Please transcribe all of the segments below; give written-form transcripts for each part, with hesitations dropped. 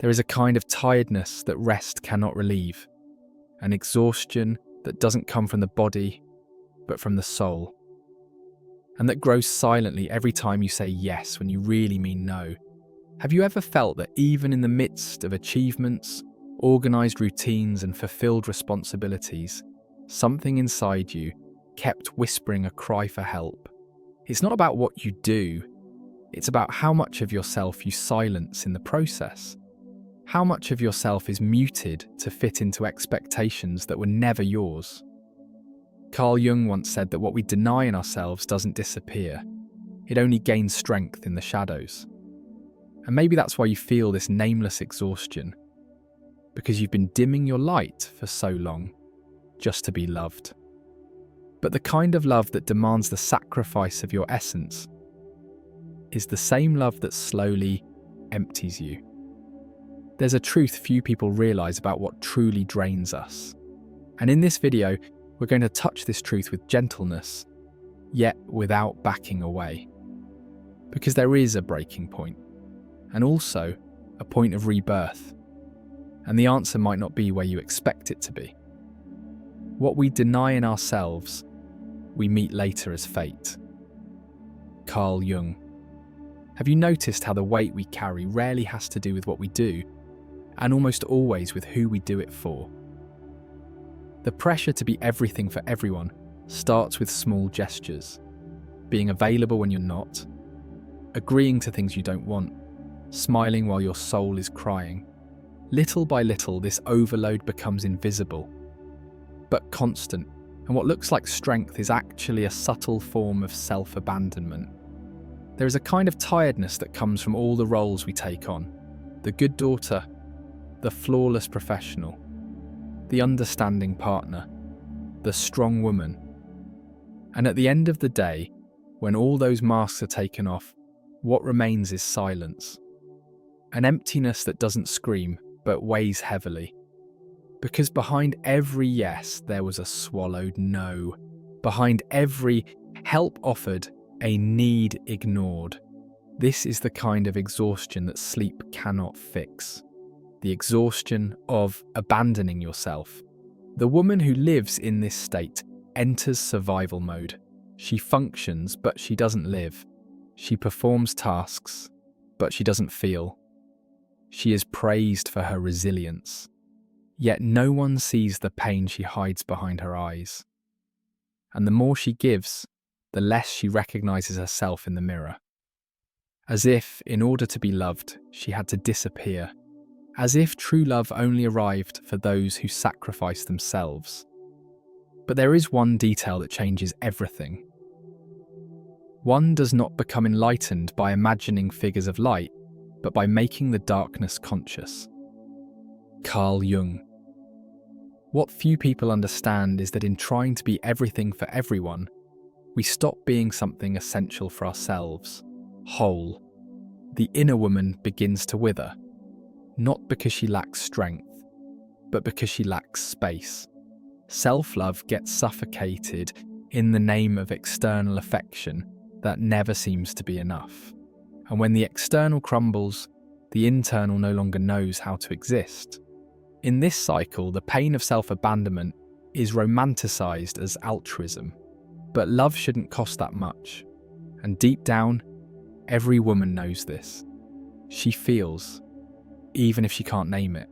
There is a kind of tiredness that rest cannot relieve, an exhaustion that doesn't come from the body, but from the soul, and that grows silently every time you say yes when you really mean no. Have you ever felt that even in the midst of achievements, organised routines and fulfilled responsibilities, something inside you kept whispering a cry for help? It's not about what you do, it's about how much of yourself you silence in the process. How much of yourself is muted to fit into expectations that were never yours? Carl Jung once said that what we deny in ourselves doesn't disappear. It only gains strength in the shadows. And maybe that's why you feel this nameless exhaustion, because you've been dimming your light for so long, just to be loved. But the kind of love that demands the sacrifice of your essence is the same love that slowly empties you. There's a truth few people realise about what truly drains us. And in this video, we're going to touch this truth with gentleness, yet without backing away. Because there is a breaking point, and also a point of rebirth. And the answer might not be where you expect it to be. What we deny in ourselves, we meet later as fate. Carl Jung. Have you noticed how the weight we carry rarely has to do with what we do, and almost always with who we do it for? The pressure to be everything for everyone starts with small gestures, being available when you're not, agreeing to things you don't want, smiling while your soul is crying. Little by little, this overload becomes invisible, but constant, and what looks like strength is actually a subtle form of self-abandonment. There is a kind of tiredness that comes from all the roles we take on: the good daughter, the flawless professional, the understanding partner, the strong woman. And at the end of the day, when all those masks are taken off, what remains is silence. An emptiness that doesn't scream, but weighs heavily. Because behind every yes, there was a swallowed no. Behind every help offered, a need ignored. This is the kind of exhaustion that sleep cannot fix. The exhaustion of abandoning yourself. The woman who lives in this state enters survival mode. She functions, but she doesn't live. She performs tasks, but she doesn't feel. She is praised for her resilience, yet no one sees the pain she hides behind her eyes. And the more she gives, the less she recognizes herself in the mirror. As if, in order to be loved, she had to disappear. As if true love only arrived for those who sacrifice themselves. But there is one detail that changes everything. One does not become enlightened by imagining figures of light, but by making the darkness conscious. Carl Jung. What few people understand is that in trying to be everything for everyone, we stop being something essential for ourselves, whole. The inner woman begins to wither. Not because she lacks strength, but because she lacks space. Self-love gets suffocated in the name of external affection that never seems to be enough. And when the external crumbles, the internal no longer knows how to exist. In this cycle, the pain of self-abandonment is romanticized as altruism. But love shouldn't cost that much. And deep down, every woman knows this. She feels, even if she can't name it,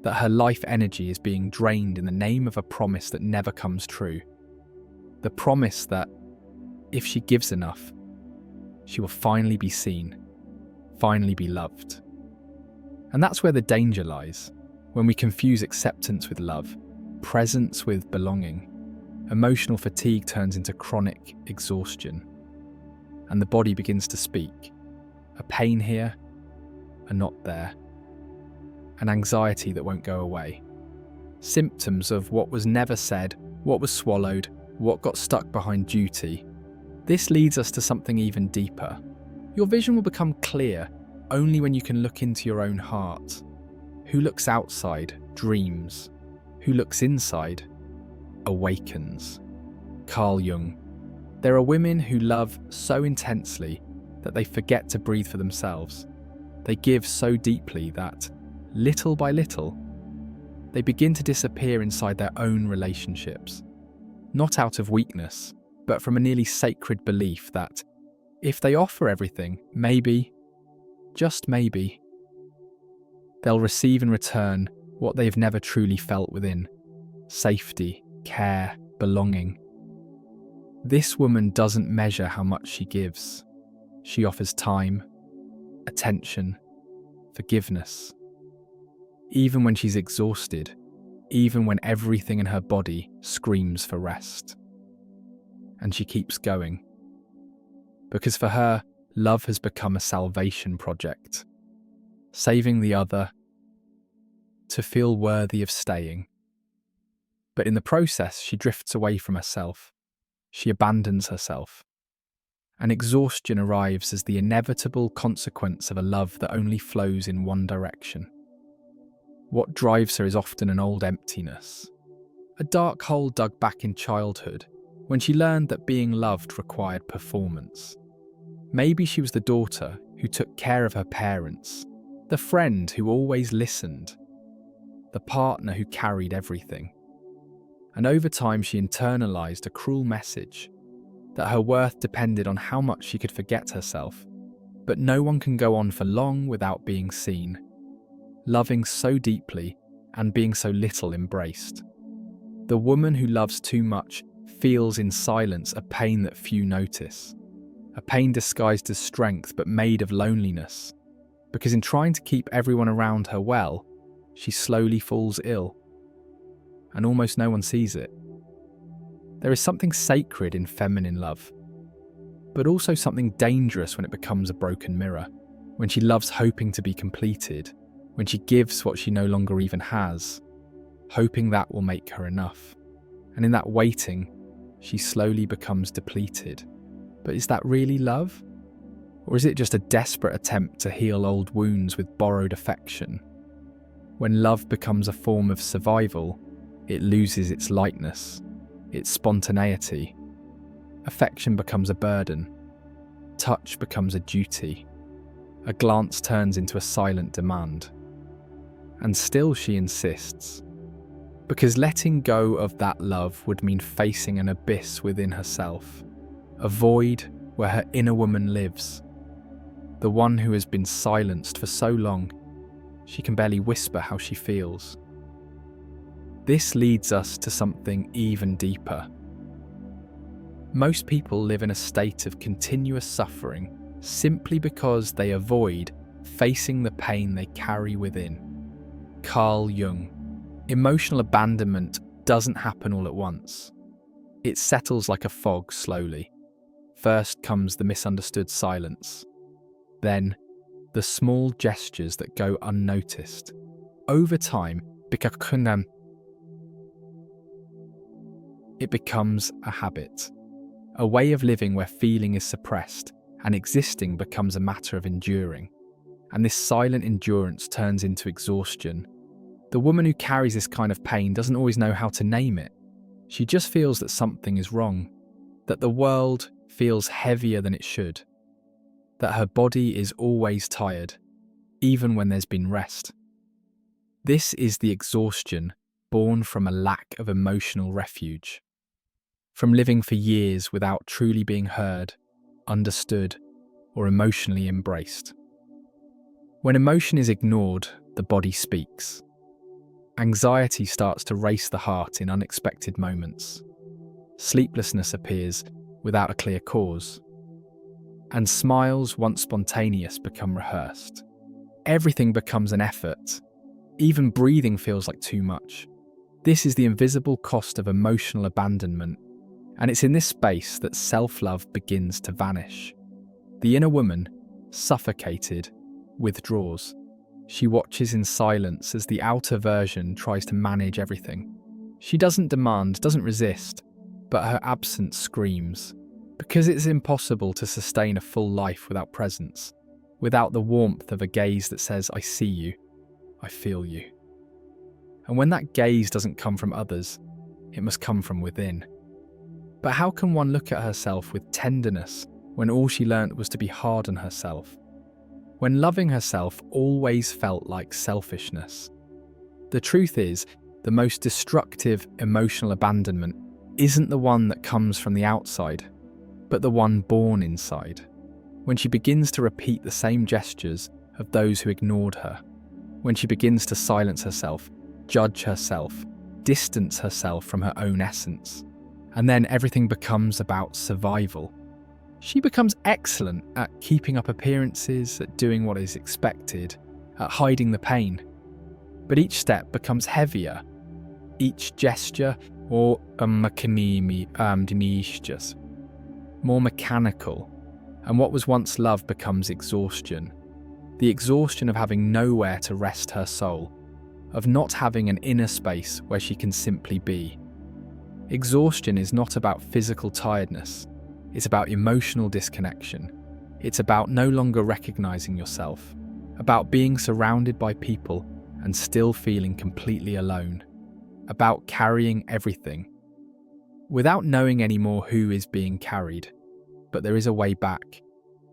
that her life energy is being drained in the name of a promise that never comes true. The promise that, if she gives enough, she will finally be seen, finally be loved. And that's where the danger lies, when we confuse acceptance with love, presence with belonging. Emotional fatigue turns into chronic exhaustion, and the body begins to speak. A pain here, a not there. An anxiety that won't go away. Symptoms of what was never said, what was swallowed, what got stuck behind duty. This leads us to something even deeper. Your vision will become clear only when you can look into your own heart. Who looks outside dreams. Who looks inside awakens. Carl Jung. There are women who love so intensely that they forget to breathe for themselves. They give so deeply that, little by little, they begin to disappear inside their own relationships, not out of weakness, but from a nearly sacred belief that if they offer everything, maybe, just maybe, they'll receive in return what they've never truly felt within: safety, care, belonging. This woman doesn't measure how much she gives. She offers time, attention, forgiveness. Even when she's exhausted, even when everything in her body screams for rest. And she keeps going. Because for her, love has become a salvation project. Saving the other, to feel worthy of staying. But in the process, she drifts away from herself. She abandons herself. And exhaustion arrives as the inevitable consequence of a love that only flows in one direction. What drives her is often an old emptiness, a dark hole dug back in childhood when she learned that being loved required performance. Maybe she was the daughter who took care of her parents, the friend who always listened, the partner who carried everything. And over time she internalized a cruel message that her worth depended on how much she could forget herself. But no one can go on for long without being seen, loving so deeply and being so little embraced. The woman who loves too much feels in silence a pain that few notice, a pain disguised as strength but made of loneliness, because in trying to keep everyone around her well, she slowly falls ill, and almost no one sees it. There is something sacred in feminine love, but also something dangerous when it becomes a broken mirror, when she loves hoping to be completed, when she gives what she no longer even has, hoping that will make her enough. And in that waiting, she slowly becomes depleted. But is that really love? Or is it just a desperate attempt to heal old wounds with borrowed affection? When love becomes a form of survival, it loses its lightness, its spontaneity. Affection becomes a burden. Touch becomes a duty. A glance turns into a silent demand. And still she insists. Because letting go of that love would mean facing an abyss within herself. A void where her inner woman lives. The one who has been silenced for so long, she can barely whisper how she feels. This leads us to something even deeper. Most people live in a state of continuous suffering simply because they avoid facing the pain they carry within. Carl Jung. Emotional abandonment doesn't happen all at once. It settles like a fog slowly. First comes the misunderstood silence. Then, the small gestures that go unnoticed. Over time, it becomes a habit. A way of living where feeling is suppressed and existing becomes a matter of enduring. And this silent endurance turns into exhaustion. The woman who carries this kind of pain doesn't always know how to name it. She just feels that something is wrong, that the world feels heavier than it should, that her body is always tired, even when there's been rest. This is the exhaustion born from a lack of emotional refuge, from living for years without truly being heard, understood, or emotionally embraced. When emotion is ignored, the body speaks. Anxiety starts to race the heart in unexpected moments. Sleeplessness appears without a clear cause. And smiles, once spontaneous, become rehearsed. Everything becomes an effort. Even breathing feels like too much. This is the invisible cost of emotional abandonment, and it's in this space that self-love begins to vanish. The inner woman, suffocated, withdraws. She watches in silence as the outer version tries to manage everything. She doesn't demand, doesn't resist, but her absence screams. Because it's impossible to sustain a full life without presence, without the warmth of a gaze that says, "I see you, I feel you." And when that gaze doesn't come from others, it must come from within. But how can one look at herself with tenderness when all she learnt was to be hard on herself? when loving herself always felt like selfishness. The truth is, the most destructive emotional abandonment isn't the one that comes from the outside, but the one born inside. When she begins to repeat the same gestures of those who ignored her, when she begins to silence herself, judge herself, distance herself from her own essence, and then everything becomes about survival. She becomes excellent at keeping up appearances, at doing what is expected, at hiding the pain. But each step becomes heavier. Each gesture, or more mechanical, and what was once love becomes exhaustion. The exhaustion of having nowhere to rest her soul, of not having an inner space where she can simply be. Exhaustion is not about physical tiredness. It's about emotional disconnection. It's about no longer recognizing yourself, about being surrounded by people and still feeling completely alone, about carrying everything, without knowing anymore who is being carried. But there is a way back,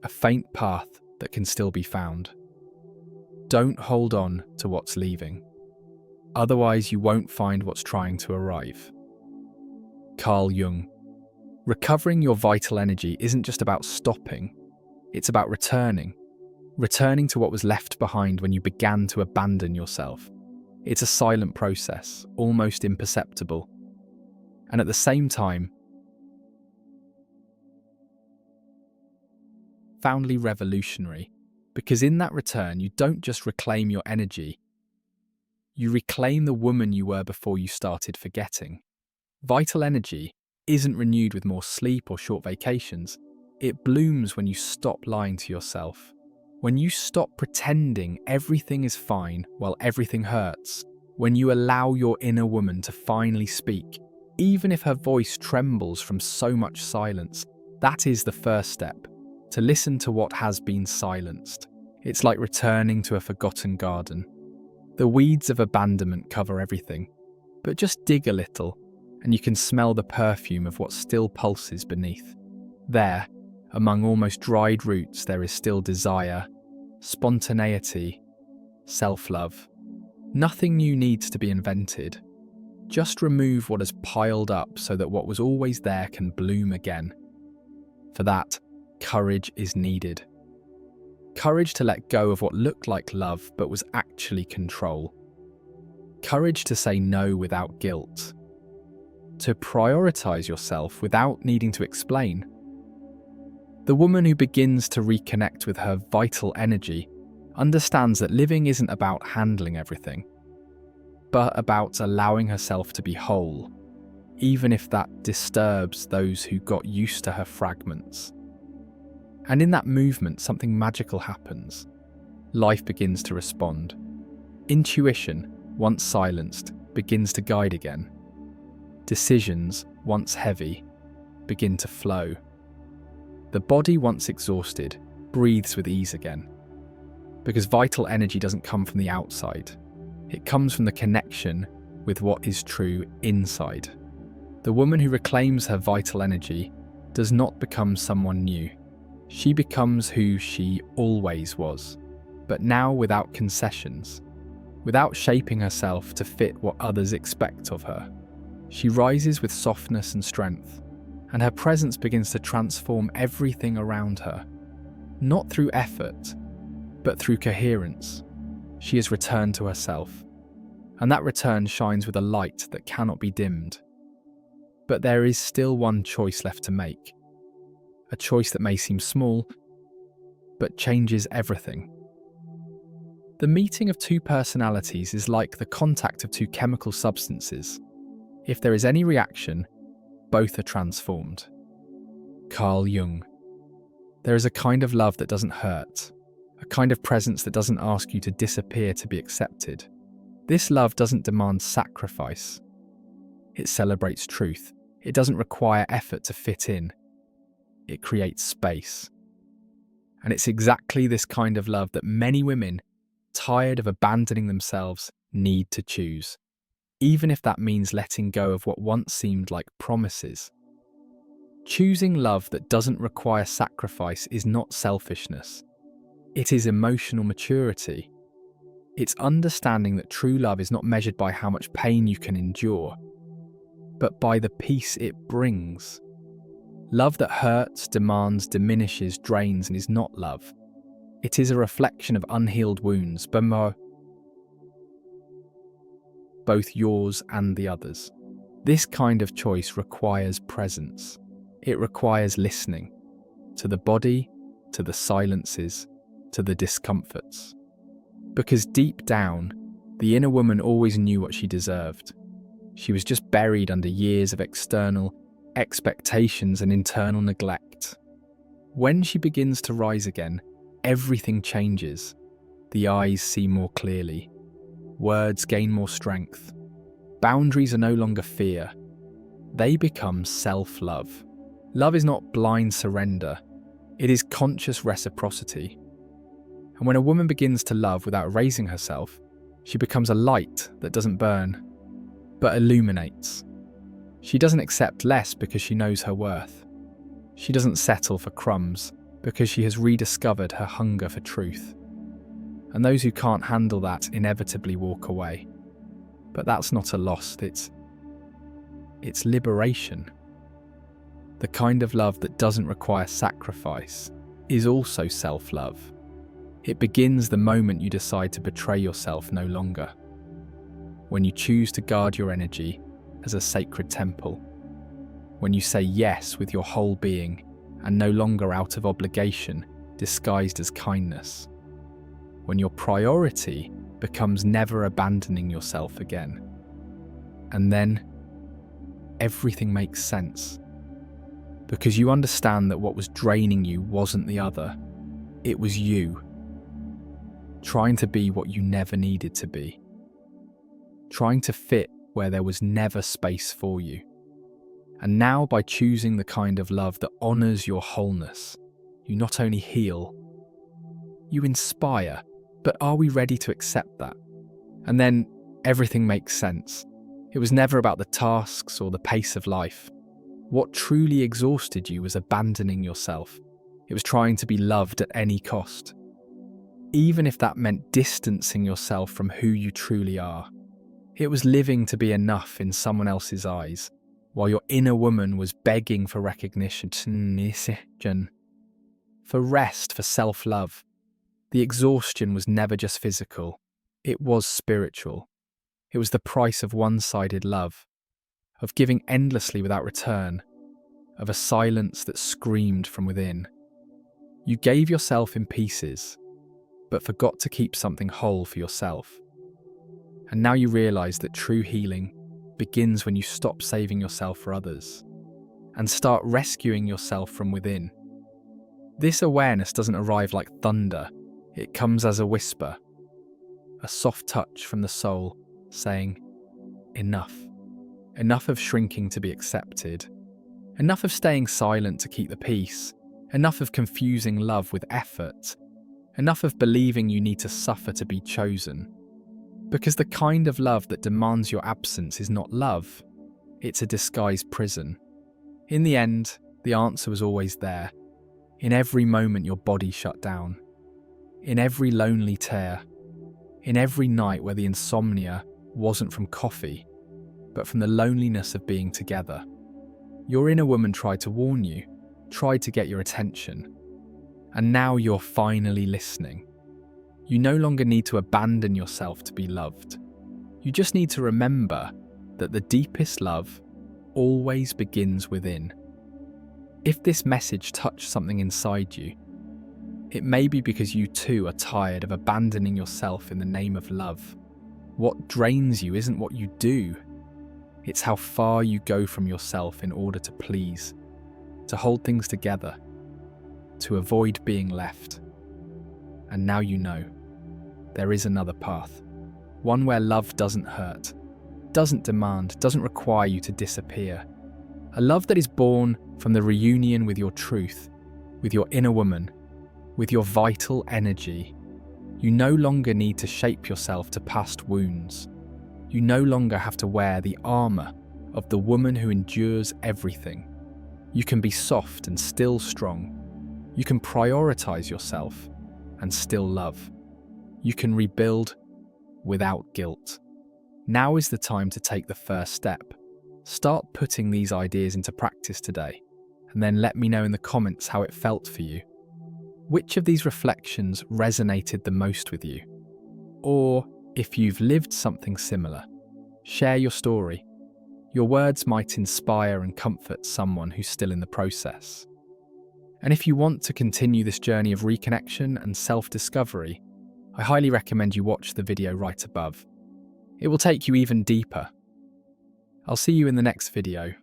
a faint path that can still be found. Don't hold on to what's leaving. Otherwise, you won't find what's trying to arrive. Carl Jung. Recovering your vital energy isn't just about stopping, it's about returning to what was left behind when you began to abandon yourself. It's a silent process, almost imperceptible, and at the same time, profoundly revolutionary, because in that return, you don't just reclaim your energy, you reclaim the woman you were before you started forgetting. Vital energy isn't renewed with more sleep or short vacations. It blooms when you stop lying to yourself. When you stop pretending everything is fine while everything hurts. When you allow your inner woman to finally speak, even if her voice trembles from so much silence. That is the first step, to listen to what has been silenced. It's like returning to a forgotten garden. The weeds of abandonment cover everything, but just dig a little, and you can smell the perfume of what still pulses beneath. There, among almost dried roots, there is still desire, spontaneity, self-love. Nothing new needs to be invented. Just remove what has piled up so that what was always there can bloom again. For that, courage is needed. Courage to let go of what looked like love but was actually control. Courage to say no without guilt. To prioritize yourself without needing to explain. The woman who begins to reconnect with her vital energy understands that living isn't about handling everything, but about allowing herself to be whole, even if that disturbs those who got used to her fragments. And in that movement, something magical happens. Life begins to respond. Intuition, once silenced, begins to guide again. Decisions, once heavy, begin to flow. The body, once exhausted, breathes with ease again. Because vital energy doesn't come from the outside. It comes from the connection with what is true inside. The woman who reclaims her vital energy does not become someone new. She becomes who she always was, but now without concessions, without shaping herself to fit what others expect of her. She rises with softness and strength, and her presence begins to transform everything around her. Not through effort, but through coherence. She has returned to herself, and that return shines with a light that cannot be dimmed. But there is still one choice left to make. A choice that may seem small, but changes everything. The meeting of two personalities is like the contact of two chemical substances. If there is any reaction, both are transformed. Carl Jung. There is a kind of love that doesn't hurt, a kind of presence that doesn't ask you to disappear to be accepted. This love doesn't demand sacrifice. It celebrates truth. It doesn't require effort to fit in. It creates space. And it's exactly this kind of love that many women, tired of abandoning themselves, need to choose, even if that means letting go of what once seemed like promises. Choosing love that doesn't require sacrifice is not selfishness. It is emotional maturity. It's understanding that true love is not measured by how much pain you can endure, but by the peace it brings. Love that hurts, demands, diminishes, drains, and is not love. It is a reflection of unhealed wounds, both yours and the others. This kind of choice requires presence. It requires listening to the body, to the silences, to the discomforts. Because deep down, the inner woman always knew what she deserved. She was just buried under years of external expectations and internal neglect. When she begins to rise again, everything changes. The eyes see more clearly. Words gain more strength. Boundaries are no longer fear. They become self-love. Love is not blind surrender. It is conscious reciprocity. And when a woman begins to love without raising herself, she becomes a light that doesn't burn, but illuminates. She doesn't accept less because she knows her worth. She doesn't settle for crumbs because she has rediscovered her hunger for truth. And those who can't handle that inevitably walk away. But that's not a loss, it's liberation. The kind of love that doesn't require sacrifice is also self-love. It begins the moment you decide to betray yourself no longer. When you choose to guard your energy as a sacred temple. When you say yes with your whole being and no longer out of obligation disguised as kindness. When your priority becomes never abandoning yourself again. And then everything makes sense. Because you understand that what was draining you wasn't the other. It was you. Trying to be what you never needed to be. Trying to fit where there was never space for you. And now, by choosing the kind of love that honours your wholeness, you not only heal, you inspire. But are we ready to accept that? And then everything makes sense. It was never about the tasks or the pace of life. What truly exhausted you was abandoning yourself. It was trying to be loved at any cost. Even if that meant distancing yourself from who you truly are. It was living to be enough in someone else's eyes, while your inner woman was begging for recognition, for rest, for self-love. The exhaustion was never just physical, it was spiritual. It was the price of one-sided love, of giving endlessly without return, of a silence that screamed from within. You gave yourself in pieces, but forgot to keep something whole for yourself. And now you realise that true healing begins when you stop saving yourself for others and start rescuing yourself from within. This awareness doesn't arrive like thunder, it comes as a whisper, a soft touch from the soul saying, enough. Enough of shrinking to be accepted. Enough of staying silent to keep the peace. Enough of confusing love with effort. Enough of believing you need to suffer to be chosen. Because the kind of love that demands your absence is not love. It's a disguised prison. In the end, the answer was always there. In every moment your body shut down. In every lonely tear. In every night where the insomnia wasn't from coffee, but from the loneliness of being together. Your inner woman tried to warn you, tried to get your attention. And now you're finally listening. You no longer need to abandon yourself to be loved. You just need to remember that the deepest love always begins within. If this message touched something inside you, it may be because you too are tired of abandoning yourself in the name of love. What drains you isn't what you do. It's how far you go from yourself in order to please, to hold things together, to avoid being left. And now you know, there is another path. One where love doesn't hurt, doesn't demand, doesn't require you to disappear. A love that is born from the reunion with your truth, with your inner woman, with your vital energy. You no longer need to shape yourself to past wounds. You no longer have to wear the armor of the woman who endures everything. You can be soft and still strong. You can prioritize yourself and still love. You can rebuild without guilt. Now is the time to take the first step. Start putting these ideas into practice today, and then let me know in the comments how it felt for you. Which of these reflections resonated the most with you? Or, if you've lived something similar, share your story. Your words might inspire and comfort someone who's still in the process. And if you want to continue this journey of reconnection and self-discovery, I highly recommend you watch the video right above. It will take you even deeper. I'll see you in the next video.